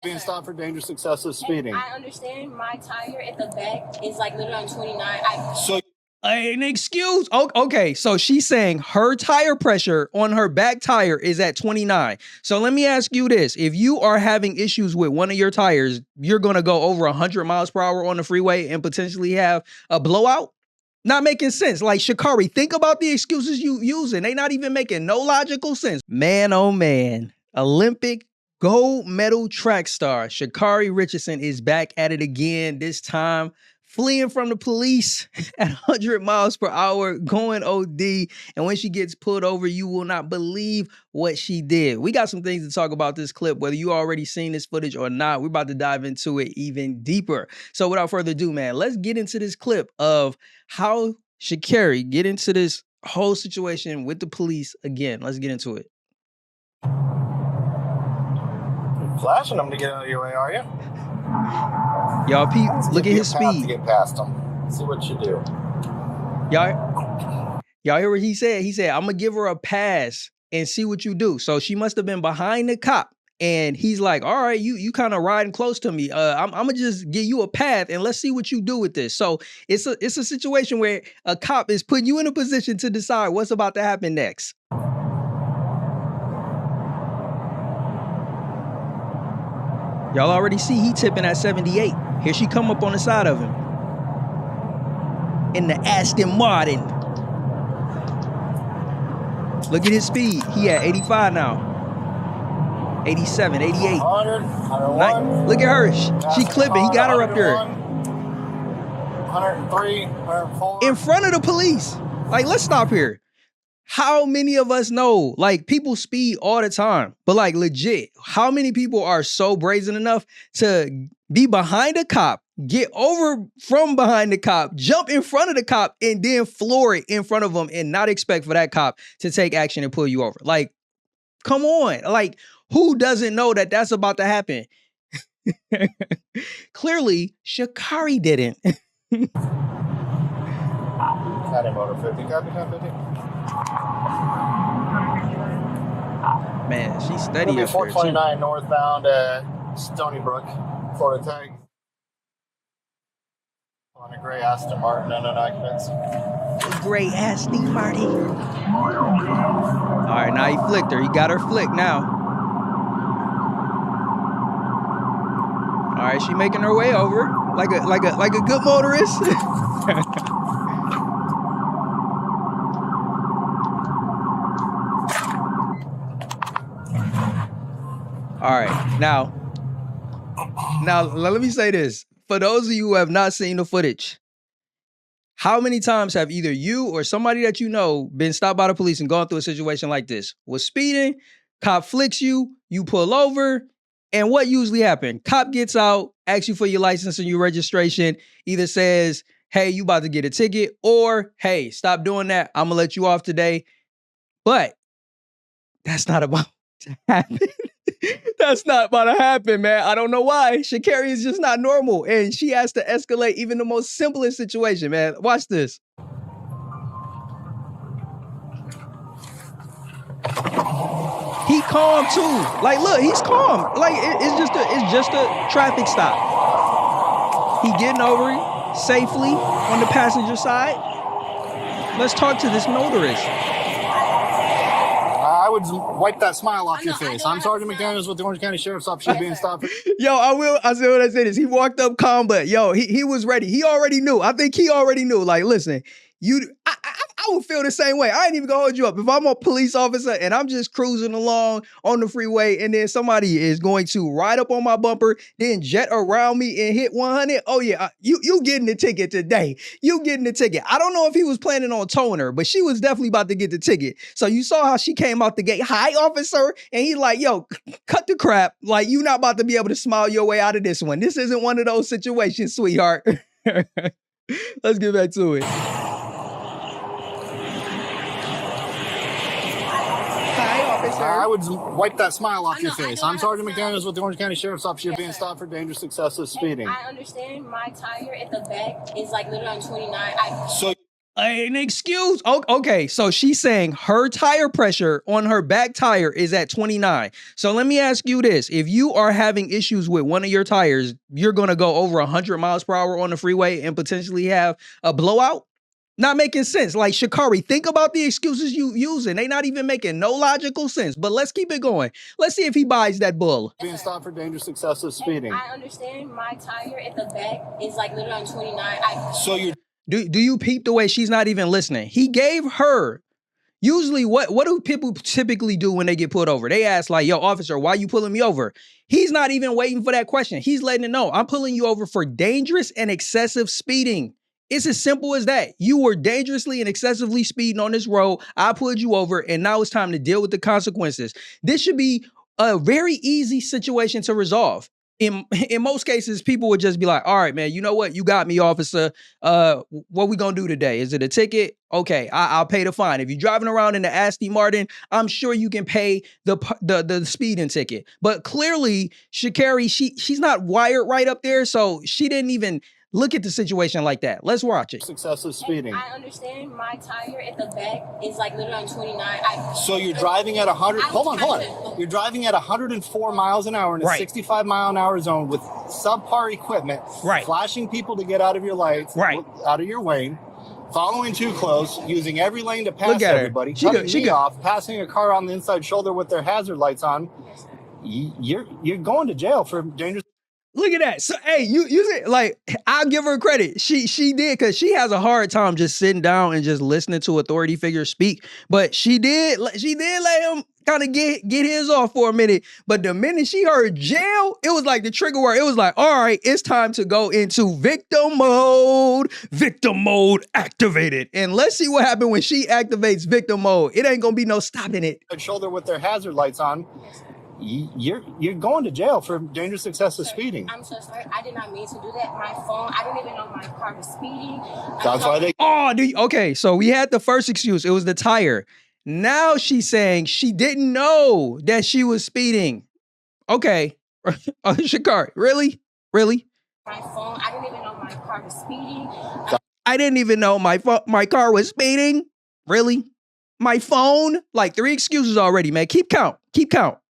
Being stopped for dangerous excessive speeding. I understand my tire at the back is like literally on 29. So an excuse. Okay, so she's saying her tire pressure on her back tire is at 29. So let me ask you this. If you are having issues with one of your tires, you're going to go over 100 miles per hour on the freeway and potentially have a blowout? Not making sense. Like, Sha'Carri, think about the excuses you using. They not even making no logical sense. Man, oh man. Olympic gold medal track star Sha'Carri Richardson is back at it again, this time fleeing from the police at 100 miles per hour, going OD. And when she gets pulled over, you will not believe what she did. We got some things to talk about this clip, whether you already seen this footage or not. We're about to dive into it even deeper. So without further ado, man, let's get into this clip of how Sha'Carri get into this whole situation with the police again. Let's get into it. you're flashing them to get out of your way, are you? Y'all, Pete, look at his speed. To get past them. See what you do. Y'all hear what he said? He said, I'm going to give her a pass and see what you do. So she must have been behind the cop. And he's like, all right, you kind of riding close to me. I'm going to just give you a path and let's see what you do with this. So it's a situation where a cop is putting you in a position to decide what's about to happen next. Y'all already see he tipping at 78. Here she come up on the side of him. In the Aston Martin. Look at his speed. He at 85 now. 87, 88. 100, 101. Look at her. She clipping. He got her up there. 103, 104. In front of the police. Like, let's stop here. How many of us know, like, people speed all the time, but like legit, how many people are so brazen enough to be behind a cop, get over from behind the cop, jump in front of the cop, and then floor it in front of them and not expect for that cop to take action and pull you over? Like, come on. Like, who doesn't know that that's about to happen? Clearly, Sha'Carri didn't. Got him over 50. Copy, 50. Man, she's steady up there, 429 northbound at Stony Brook, Florida tag. On a gray Aston Martin, unknown occupants. Gray Aston Martin. All right, now he flicked her. He got her flicked now. All right, she making her way over like a good motorist. All right, now let me say this. For those of you who have not seen the footage, how many times have either you or somebody that you know been stopped by the police and gone through a situation like this? Was speeding, cop flicks you, you pull over, and what usually happens? Cop gets out, asks you for your license and your registration, either says, hey, you about to get a ticket, or hey, stop doing that, I'm gonna let you off today. But that's not about to happen. That's not about to happen, man. I don't know why. Sha'Carri is just not normal, and she has to escalate even the most simplest situation, man. Watch this. He calm too. Like, look, he's calm. Like, it's just a traffic stop. He getting over it safely on the passenger side. Let's talk to this motorist. I would wipe that smile off your face. I'm Sergeant McDaniels with the Orange County Sheriff's Office. You're being stopped. Yo, I said what I said is he walked up calm, but yo, he was ready. He already knew. I think he already knew. Like, listen, I would feel the same way. I ain't even gonna hold you up. If I'm a police officer and I'm just cruising along on the freeway and then somebody is going to ride up on my bumper, then jet around me and hit 100, oh yeah, you getting the ticket today. You getting the ticket. I don't know if he was planning on towing her, but she was definitely about to get the ticket. So you saw how she came out the gate. Hi, officer. And he's like, yo, cut the crap. Like, you not about to be able to smile your way out of this one. This isn't one of those situations, sweetheart. Let's get back to it. I would wipe that smile off your face. I'm Sergeant McDaniels with the Orange County Sheriff's Office. You're being stopped for dangerous excessive speeding. I understand my tire at the back is like literally on 29. So An excuse? Okay, so she's saying her tire pressure on her back tire is at 29. So let me ask you this. If you are having issues with one of your tires, you're going to go over 100 miles per hour on the freeway and potentially have a blowout? Not making sense. Like, Sha'Carri, think about the excuses you using. They not even making no logical sense. But let's keep it going. Let's see if he buys that bull. Being stopped for dangerous excessive speeding. I understand my tire at the back is like literally on 29. So you're Do you peep the way she's not even listening? He gave her. Usually, what do people typically do when they get pulled over? They ask like, yo, officer, why you pulling me over? He's not even waiting for that question. He's letting it know. I'm pulling you over for dangerous and excessive speeding. It's as simple as that. You were dangerously and excessively speeding on this road. I pulled you over, and now it's time to deal with the consequences. This should be a very easy situation to resolve. In most cases, people would just be like, all right, man, you know what? You got me, officer. What we gonna do today? Is it a ticket? Okay, I'll pay the fine. If you're driving around in the Aston Martin, I'm sure you can pay the speeding ticket. But clearly, Sha'Carri, she's not wired right up there, so she didn't even look at the situation like that. Let's watch it. excessive speeding. I understand my tire at the back is like literally on 29. So you're driving at 100. Hold on. You're driving at 104 miles an hour in a Right. 65 mile an hour zone with subpar equipment, Right. flashing people to get out of your lights, Right. out of your lane, following too close, using every lane to pass Look at her. everybody, She cutting good. She me good. off, passing a car on the inside shoulder with their hazard lights on. You're going to jail for dangerous. Look at that. So, hey, you see, like, I'll give her credit. She did, because she has a hard time just sitting down and just listening to authority figures speak. But she did let him kind of get his off for a minute. But the minute she heard jail, it was like the trigger word. It was like, all right, it's time to go into victim mode. Victim mode activated. And let's see what happens when she activates victim mode. It ain't gonna be no stopping it. Shoulder with their hazard lights on. You're going to jail for dangerous excessive speeding. I'm so sorry. I did not mean to do that. My phone, I didn't even know my car was speeding. That's why they. Oh, okay. So we had the first excuse. It was the tire. Now she's saying she didn't know that she was speeding. Okay. Sha'Carri, really? My phone, I didn't even know my car was speeding. I didn't even know my car was speeding? Really? My phone? Like 3 excuses already, man. Keep count.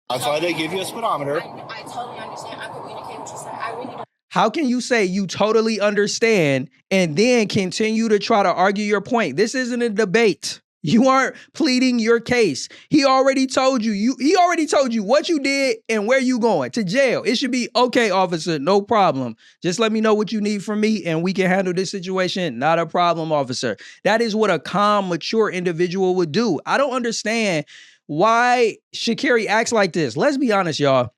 That's why they give you a speedometer. I totally understand. I communicate with you, sir. I really don't. How can you say you totally understand and then continue to try to argue your point? This isn't a debate. You aren't pleading your case. He already told you. He already told you what you did and where you going. To jail. It should be, okay, officer, no problem. Just let me know what you need from me and we can handle this situation. Not a problem, officer. That is what a calm, mature individual would do. I don't understand why Sha'Carri acts like this. Let's be honest, y'all.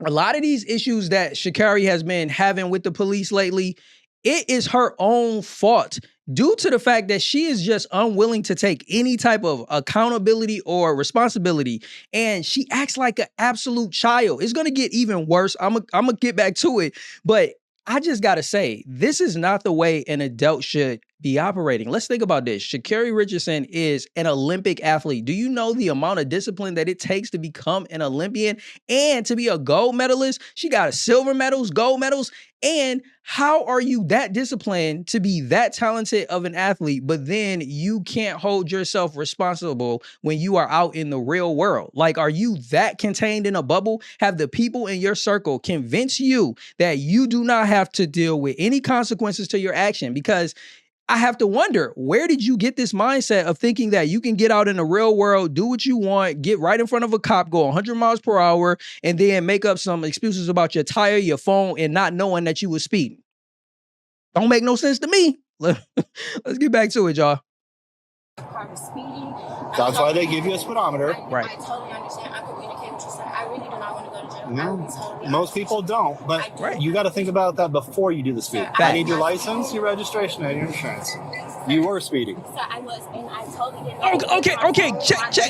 A lot of these issues that Sha'Carri has been having with the police lately, it is her own fault due to the fact that she is just unwilling to take any type of accountability or responsibility. And she acts like an absolute child. It's going to get even worse. I'm going to get back to it. But I just got to say, this is not the way an adult should be operating. Let's think about this. Sha'Carri Richardson is an Olympic athlete. Do you know the amount of discipline that it takes to become an Olympian and to be a gold medalist? She got silver medals, gold medals. And how are you that disciplined to be that talented of an athlete, but then you can't hold yourself responsible when you are out in the real world? Like, are you that contained in a bubble? Have the people in your circle convince you that you do not have to deal with any consequences to your action? Because I have to wonder, where did you get this mindset of thinking that you can get out in the real world, do what you want, get right in front of a cop, go 100 miles per hour, and then make up some excuses about your tire, your phone, and not knowing that you were speeding? Don't make no sense to me. Let's get back to it, y'all. Car was speeding. That's why they give you a speedometer. Right. I totally understand. I communicate with you, sir. I really do not want to go to jail. No, I'm totally most people don't, but Right. you got to think about that before you do the speed. Sir, I need your license, your registration, and your insurance. You were speeding. Sir, I was, and I totally didn't know. Okay.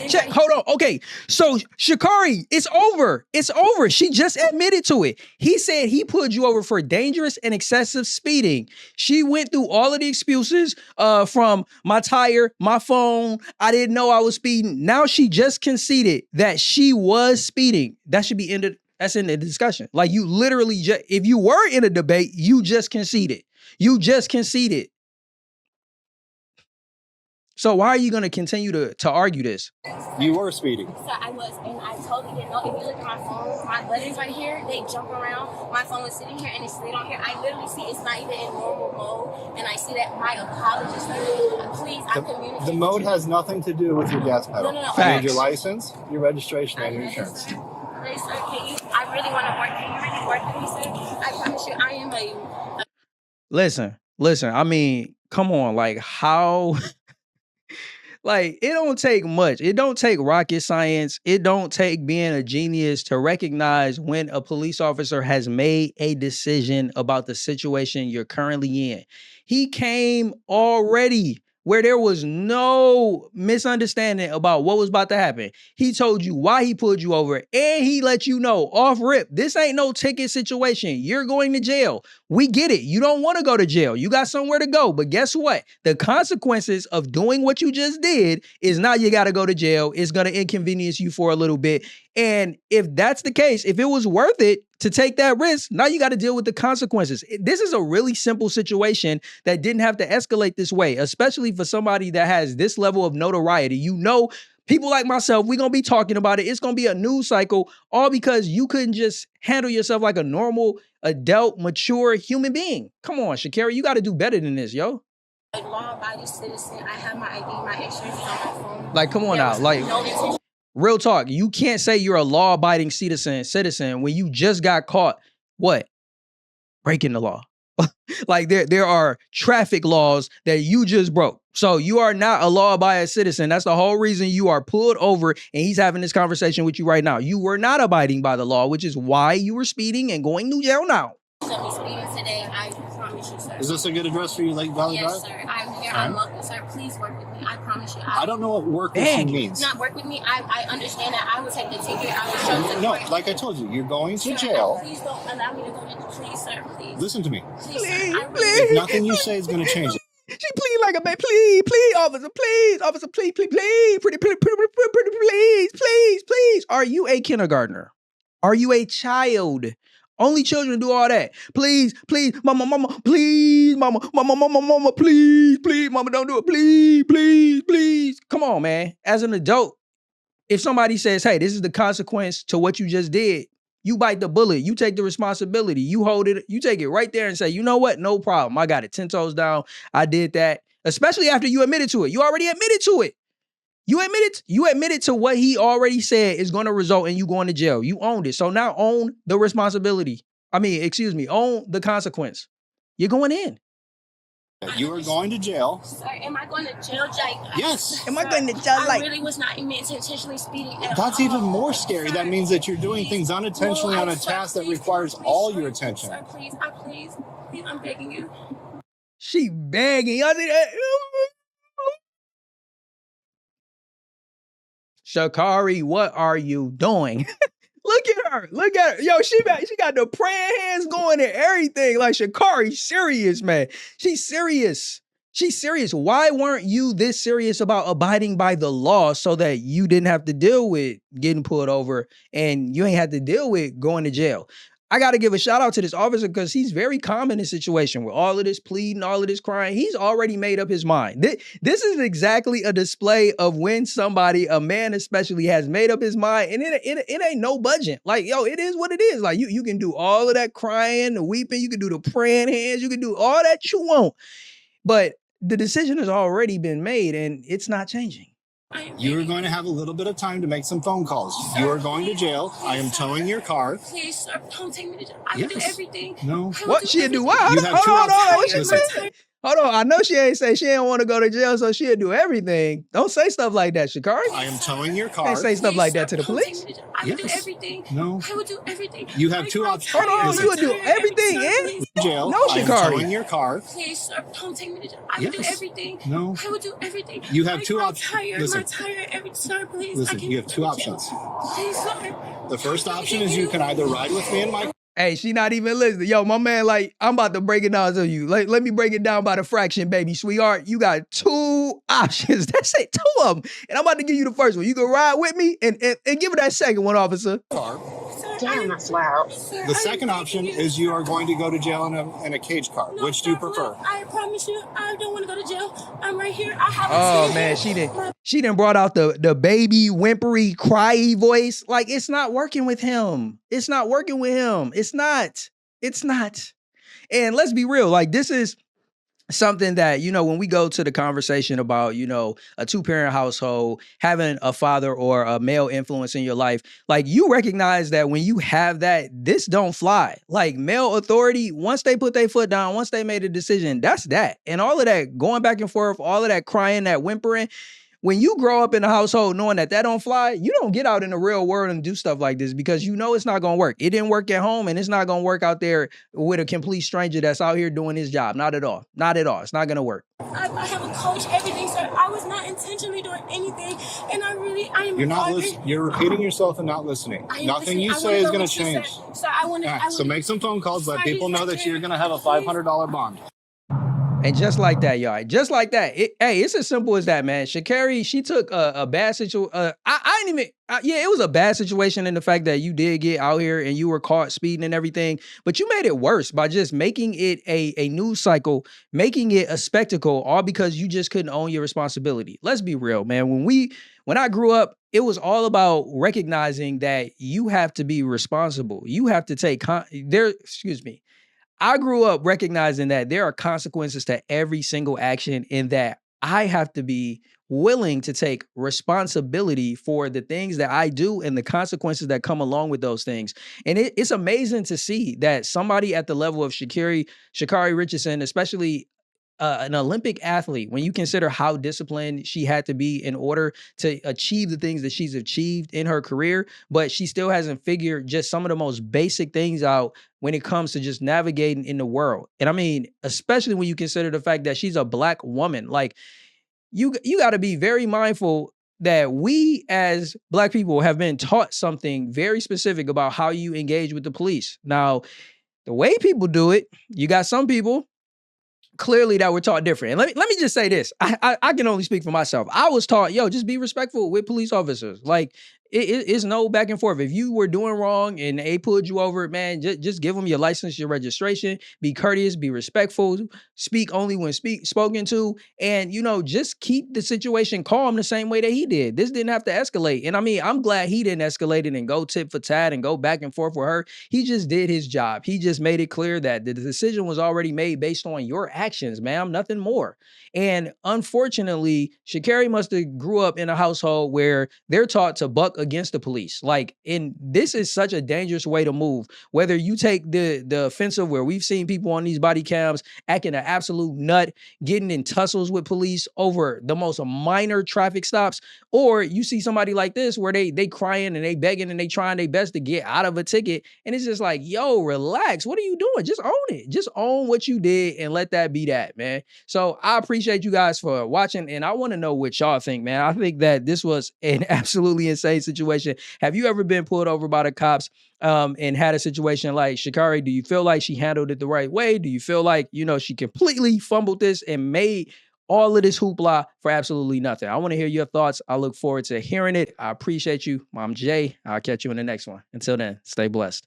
Check. Hold on. Okay. So Sha'Carri, it's over. She just admitted to it. He said he pulled you over for dangerous and excessive speeding. She went through all of the excuses from my tire, my phone. I didn't know I was speeding. Now she just conceded that she was speeding. That should be ended. That's in the discussion. Like, you literally if you were in a debate, you just conceded. So why are you going to continue to argue this? You were speeding. So I was, and I totally didn't know. If you look at my phone, my buttons right here, they jump around. My phone was sitting here and it slid on here. I literally see it's not even in normal mode, and I see that. My apologies, sir. Please, I communicate. The mode has nothing to do with your gas pedal. No. I need your license, your registration, and your insurance. Please, sir, can you? I really want to work. Can you really work with me, sir? I promise you, I am a. Listen. I mean, come on. Like, how? Like, it don't take much. It don't take rocket science. It don't take being a genius to recognize when a police officer has made a decision about the situation you're currently in. He came already where there was no misunderstanding about what was about to happen. He told you why he pulled you over, and he let you know off rip, this ain't no ticket situation. You're going to jail. We get it. You don't want to go to jail. You got somewhere to go. But guess what? The consequences of doing what you just did is now you got to go to jail. It's going to inconvenience you for a little bit. And if that's the case, if it was worth it to take that risk, now you got to deal with the consequences. This is a really simple situation that didn't have to escalate this way, especially for somebody that has this level of notoriety. You know, people like myself, we're going to be talking about it. It's going to be a news cycle, all because you couldn't just handle yourself like a normal, adult, mature human being. Come on, Sha'Carri, you got to do better than this, yo. A law-abiding citizen. I have my ID, my insurance on my phone. Like, come on now. Like, real talk. You can't say you're a law-abiding citizen when you just got caught, what? Breaking the law. Like, there are traffic laws that you just broke. So you are not a law-abiding citizen. That's the whole reason you are pulled over and he's having this conversation with you right now. You were not abiding by the law, which is why you were speeding and going to jail now. Speeding today, I promise you, sir. Is this a good address for you, Lake Valley Drive? Yes, sir. I'm here. I'm local, sir. Please work with me. I promise you. I don't know what work with you means. Not work with me. I understand that. I will take the ticket. I will show the No, court. like I told you, you're going to jail. Please don't allow me to go to. Please, sir. Please. Listen to me. Please, sir. If nothing you say is going to change it. She plead like a man. Please, officer, please, please. Are you a kindergartner? Are you a child? Only children do all that. Please, mama, please, mama, please, mama, don't do it. Please. Come on, man. As an adult, if somebody says, hey, this is the consequence to what you just did, you bite the bullet. You take the responsibility. You hold it. You take it right there and say, you know what? No problem. I got it 10 toes down. I did that. Especially after you admitted to it. You already admitted to it. You admitted to what he already said is going to result in you going to jail. You owned it. So now own the responsibility. Own the consequence. You're going in. You are going to jail. Sir, am I going to jail, Jake? Yes. Am I going to jail? I really was not intentionally speeding at That's all. even more scary. That means that you're doing things unintentionally on a task that requires all your attention. Sir, please, I'm begging you. She begging. Y'all see that? Sha'Carri, what are you doing? Look at her. Yo, she got the praying hands going and everything. Like, Sha'Carri, serious, man. She's serious. Why weren't you this serious about abiding by the law so that you didn't have to deal with getting pulled over and you ain't had to deal with going to jail? I got to give a shout out to this officer because he's very calm in this situation with all of this pleading, all of this crying. He's already made up his mind. This is exactly a display of when somebody, a man especially, has made up his mind and it ain't no budging. Like, yo, it is what it is. Like, you can do all of that crying, the weeping, you can do the praying hands, you can do all that you want. But the decision has already been made and it's not changing. You are going to have a little bit of time to make some phone calls. You are going to jail. I am towing your car. Please, sir, don't take me to jail. I will do everything. No. What she'll do? What? You have two options. Hold on. I know she ain't say she didn't want to go to jail, so she'll do everything. Don't say stuff like that, Sha'Carri. I am towing your car. Can't say stuff like that to the police. I will do everything. No. I will do everything. You have two options. Hold on. You will do everything in jail. No, I am Sha'Carri. towing your car. Please, sir, don't take me to jail. I will do everything. No. I will do everything. You have two options. Listen. Sir, please. Listen, you have two options. Please, sir. The first option is you can either ride with me in my car. Hey, she not even listening. Yo, my man, like, I'm about to break it down to you. Let me break it down by the fraction, baby. Sweetheart, you got two options. That's it, two of them. And I'm about to give you the first one. You can ride with me and give her that second one, officer. Car. Damn, that's loud. Sir, The second option is you are going to go to jail in a cage car. No, Which do you prefer? I promise you, I don't want to go to jail. I'm right here. I have a Oh man, she done brought out the baby whimpery cryy voice. Like, it's not working with him. It's not working with him. It's not. And let's be real, like, this is something that, you know, when we go to the conversation about, you know, a two-parent household, having a father or a male influence in your life, like, you recognize that when you have that, this don't fly. Like, male authority, once they put their foot down, once they made a decision, that's that. And all of that going back and forth, all of that crying, that whimpering, when you grow up in a household knowing that don't fly, you don't get out in the real world and do stuff like this because you know it's not going to work. It didn't work at home, and it's not going to work out there with a complete stranger that's out here doing his job. Not at all. Not at all. It's not going to work. I have a coach, everything, sir. I was not intentionally doing anything, and I am. You're not listening. You're repeating yourself and not listening. Nothing you say is going to change. So I want to. So make some phone calls. Let people know that you're going to have a $500 bond. And just like that, y'all, just like that. It's as simple as that, man. Sha'Carri, she took a bad situation. It was a bad situation in the fact that you did get out here and you were caught speeding and everything, but you made it worse by just making it a news cycle, making it a spectacle, all because you just couldn't own your responsibility. Let's be real, man. When I grew up, it was all about recognizing that you have to be responsible. You have to take I grew up recognizing that there are consequences to every single action, and that I have to be willing to take responsibility for the things that I do and the consequences that come along with those things. And it's amazing to see that somebody at the level of Sha'Carri Richardson, especially an Olympic athlete, when you consider how disciplined she had to be in order to achieve the things that she's achieved in her career, but she still hasn't figured just some of the most basic things out when it comes to just navigating in the world. And I mean, especially when you consider the fact that she's a Black woman, like, you got to be very mindful that we as Black people have been taught something very specific about how you engage with the police. Now, the way people do it, you got some people clearly that we're taught different. And let me just say this. I can only speak for myself. I was taught, just be respectful with police officers. Like, it's no back and forth. If you were doing wrong and they pulled you over, man, just give them your license, your registration, be courteous, be respectful, speak only when spoken to, and, just keep the situation calm the same way that he did. This didn't have to escalate. And I mean, I'm glad he didn't escalate it and go tit for tat and go back and forth with her. He just did his job. He just made it clear that the decision was already made based on your actions, ma'am, nothing more. And unfortunately, Sha'Carri must have grew up in a household where they're taught to buck against the police. Like, and this is such a dangerous way to move. Whether you take the offensive, where we've seen people on these body cams acting an absolute nut, getting in tussles with police over the most minor traffic stops, or you see somebody like this where they crying and they begging and they trying their best to get out of a ticket, and it's just like, yo, relax. What are you doing? Just own it. Just own what you did and let that be that, man. So I appreciate you guys for watching, and I want to know what y'all think, man. I think that this was an absolutely insane situation. Have you ever been pulled over by the cops and had a situation like Sha'Carri? Do you feel like she handled it the right way? Do you feel like, she completely fumbled this and made all of this hoopla for absolutely nothing? I want to hear your thoughts. I look forward to hearing it. I appreciate you. I'm Jay. I'll catch you in the next one. Until then, stay blessed.